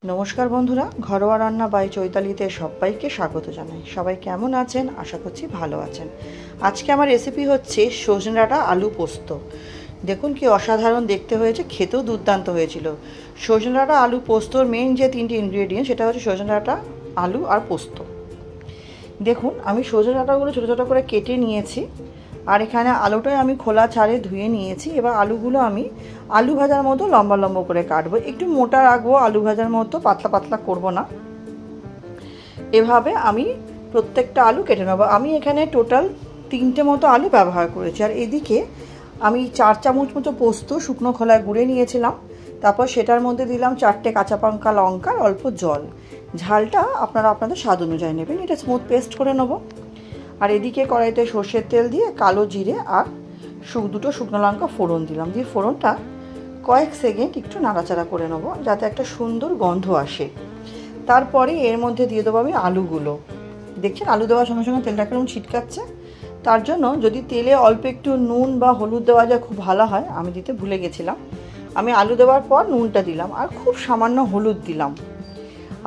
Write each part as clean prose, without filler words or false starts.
नमस्कार बंधुरा घरोया रान्ना बाई चैतालीते सबाइके स्वागत जानाई। सबाई केमन आछेन? आशा करछि भालो आछेन। आजके आमार रेसिपि हच्छे सजने डाँटा आलू पोस्त। देखुन कि असाधारण देखते हयेछे, खेतेও दुर्दान्त हयेछिलो। सजने डाँटा आलू पोस्तोर मेन जे तीनटे इनग्रेडियेंट सेटा हच्छे सजने डाँटा, आलू और पोस्त। देखुन आमी सजने डाँटागुलो छोटो छोटो करे केटे नियेछि और एखाने आलूटाই আমি খোলা ছাড়ে ধুয়ে নিয়েছি। এবার আলুগুলো আমি আলু ভাজার মতো লম্বা লম্বা করে কাটবো, একটু মোটা রাখবো, আলু ভাজার মতো পাতলা পাতলা করব না। এভাবে আমি প্রত্যেকটা আলু কেটে নেব। আমি এখানে টোটাল 3টে মতো আলু ব্যবহার করেছি। আর এদিকে আমি 4 চামচ মতো পোস্ত শুকনো খোলায় গুঁড়ে নিয়েছিলাম। তারপর সেটার মধ্যে দিলাম 4টে কাঁচা পাকা লঙ্কা, অল্প জল। ঝালটা আপনারা আপনাদের স্বাদ অনুযায়ী নেবেন। এটা স্মুথ পেস্ট করে নেব। আর এদিকে কড়াইতে সরষের তেল দিয়ে কালো জিরে আর দুটো শুকনো লঙ্কা ফোড়ন দিলাম। দিয়ে ফোড়নটা কয়েক সেকেন্ড একটু নাড়াচাড়া করে নেব যাতে একটা সুন্দর গন্ধ আসে। তারপরে এর মধ্যে দিয়ে দেবো আমি আলুগুলো। দেখছেন আলু দেওয়ার সঙ্গে সঙ্গে তেলটা কেমন ছিটকাচ্ছে। তার জন্য যদি তেলে অল্প একটু নুন বা হলুদ দেওয়া যায় খুব ভালো হয়। আমি দিতে ভুলে গেছিলাম। আমি আলু দেওয়ার পর নুনটা দিলাম আর খুব সামান্য হলুদ দিলাম।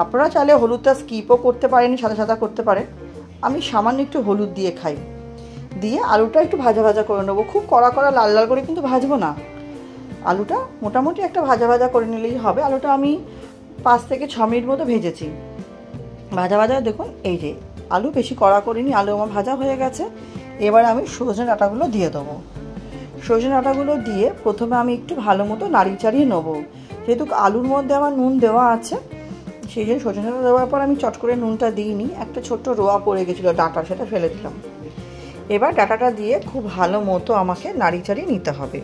আপনারা চাইলে হলুদটা স্কিপও করতে পারেন, সাদা সাদা করতে পারেন। আমি সামান্য একটু হলুদ দিয়ে খাই। দিয়ে আলুটা একটু ভাজা ভাজা করে নেবো। খুব কড়া কড়া লাল লাল করে কিন্তু ভাজবো না। আলুটা মোটামুটি একটা ভাজা ভাজা করে নিলেই হবে। আলুটা আমি 5 থেকে 6 মিনিট মতো ভেজেছি। ভাজা ভাজা দেখুন, এই যে আলু বেশি কড়া করিনি, আলু আমার ভাজা হয়ে গেছে। এবার আমি সজনে ডাঁটাগুলো দিয়ে দেবো। সজনে ডাঁটাগুলো দিয়ে প্রথমে আমি একটু ভালো মতো নাড়িয়ে চাড়িয়ে নেবো। যেহেতু আলুর মধ্যে আমার নুন দেওয়া আছে, সেই জন্য সজনে ডাঁটা দেওয়ার পর আমি চট করে নুনটা দিইনি। একটা ছোট্ট রোয়া পড়ে গেছিলো ডাঁটা, সেটা ফেলে দিলাম। এবার ডাঁটাটা দিয়ে খুব ভালো মতো আমাকে নাড়িয়ে চাড়িয়ে নিতে হবে।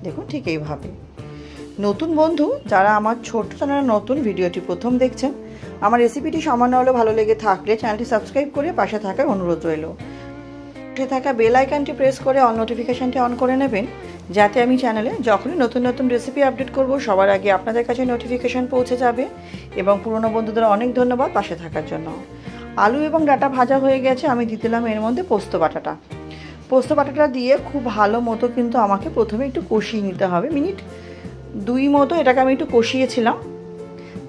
দেখুন ঠিক এইভাবে। নতুন বন্ধু যারা আমার ছোট্ট চ্যানেলে নতুন ভিডিওটি প্রথম দেখছেন, আমার রেসিপিটি সামান্য হলেও ভালো লেগে থাকলে চ্যানেলটি সাবস্ক্রাইব করে পাশে থাকার অনুরোধ রইল। পাশে থাকা বেল আইকনটি প্রেস করে অল নোটিফিকেশানটি অন করে নেবেন, যাতে আমি চ্যানেলে যখনই নতুন নতুন রেসিপি আপডেট করব সবার আগে আপনাদের কাছে নোটিফিকেশান পৌঁছে যাবে। এবং পুরনো বন্ধুদের অনেক ধন্যবাদ পাশে থাকার জন্য। আলু এবং ডাঁটা ভাজা হয়ে গেছে। আমি দিয়ে দিলাম এর মধ্যে পোস্ত বাটাটা। পোস্ত বাটাটা দিয়ে খুব ভালো মতো কিন্তু আমাকে প্রথমে একটু কষিয়ে নিতে হবে। মিনিট 2 মতো এটাকে আমি একটু কষিয়েছিলাম।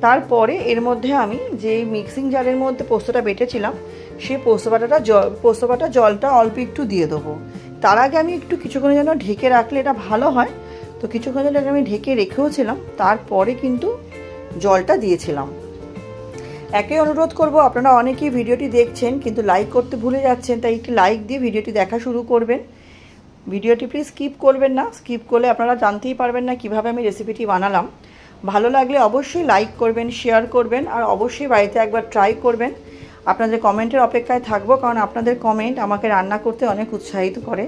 তারপরে এর মধ্যে আমি যে মিক্সিং জারের মধ্যে পোস্তটা বেটেছিলাম, সেই পোস্ত বাটা জলটা অল্প একটু দিয়ে দেবো। তার আগে আমি একটু কিছুক্ষণের জন্য ঢেকে রাখলে এটা ভালো হয়। তো কিছুক্ষণ জন্য আমি ঢেকে রেখেওছিলাম, তারপরে কিন্তু জলটা দিয়েছিলাম। একে অনুরোধ করব, আপনারা অনেকেই ভিডিওটি দেখছেন কিন্তু লাইক করতে ভুলে যাচ্ছেন, তাই একটি লাইক দিয়ে ভিডিওটি দেখা শুরু করবেন। ভিডিওটি প্লিজ স্কিপ করবেন না। স্কিপ করলে আপনারা জানতেই পারবেন না কিভাবে আমি রেসিপিটি বানালাম। ভালো লাগলে অবশ্যই লাইক করবেন, শেয়ার করবেন আর অবশ্যই বাড়িতে একবার ট্রাই করবেন। আপনাদের কমেন্টের অপেক্ষায় থাকবো, কারণ আপনাদের কমেন্ট আমাকে রান্না করতে অনেক উৎসাহিত করে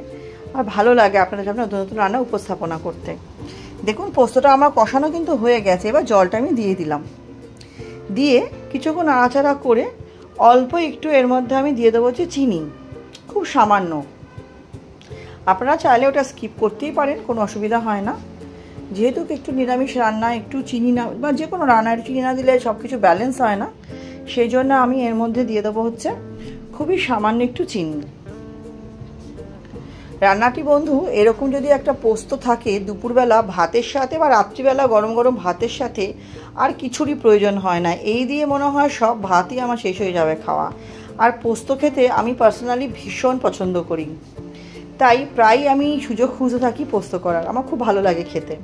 আর ভালো লাগে আপনাদের সামনে নতুন নতুন রান্না উপস্থাপনা করতে। দেখুন পোস্তটা আমার কষানো কিন্তু হয়ে গেছে। এবার জলটা আমি দিয়ে দিলাম। দিয়ে কিছুক্ষণ নাড়াচাড়া করে অল্প একটু এর মধ্যে আমি দিয়ে দেবো হচ্ছে চিনি, খুব সামান্য। আপনারা চাইলে ওটা স্কিপ করতেই পারেন, কোনো অসুবিধা হয় না। যেহেতু একটু নিরামিষ রান্না, একটু চিনি না বা যে কোনো রান্নার চিনি না দিলে সব কিছু ব্যালেন্স হয় না, সেই জন্য আমি এর মধ্যে দিয়ে দেবো হচ্ছে খুবই সামান্য একটু চিনি। রান্নাটি বন্ধু এরকম যদি একটা পোস্ত থাকে, দুপুরবেলা ভাতের সাথে বা রাত্রিবেলা গরম গরম ভাতের সাথে আর কিছুরই প্রয়োজন হয় না। এই দিয়ে মনে হয় সব ভাতই আমার শেষ হয়ে যাবে খাওয়া। আর পোস্ত খেতে আমি পার্সোনালি ভীষণ পছন্দ করি, তাই প্রায় আমি সুযোগ খুঁজে থাকি পোস্ত করার। আমার খুব ভালো লাগে খেতে।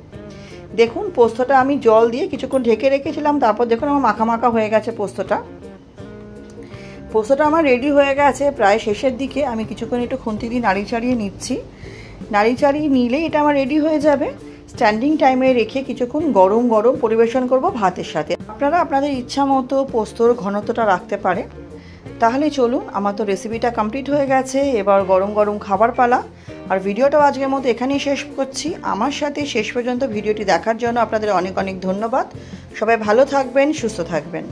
দেখুন পোস্তটা আমি জল দিয়ে কিছুক্ষণ ঢেকে রেখেছিলাম। তারপর দেখুন আমার মাখা মাখা হয়ে গেছে পোস্তটা। পোস্তটা আমার রেডি হয়ে গেছে। প্রায় শেষের দিকে আমি কিছুক্ষণ একটু খুন্তি দিয়ে নাড়িয়ে চাড়িয়ে নিচ্ছি। নাড়িয়ে চাড়িয়ে নিলেই এটা আমার রেডি হয়ে যাবে। স্ট্যান্ডিং টাইমে রেখে কিছুক্ষণ গরম গরম পরিবেশন করব ভাতের সাথে। আপনারা আপনাদের ইচ্ছা মতো পোস্তর ঘনত্বটা রাখতে পারে। তাহলে চলুন, আমার তো রেসিপিটা কমপ্লিট হয়ে গেছে। এবার গরম গরম খাবার পালা। আর ভিডিওটাও আজকের মতো এখানেই শেষ করছি। আমার সাথে শেষ পর্যন্ত ভিডিওটি দেখার জন্য আপনাদের অনেক অনেক ধন্যবাদ। সবাই ভালো থাকবেন, সুস্থ থাকবেন।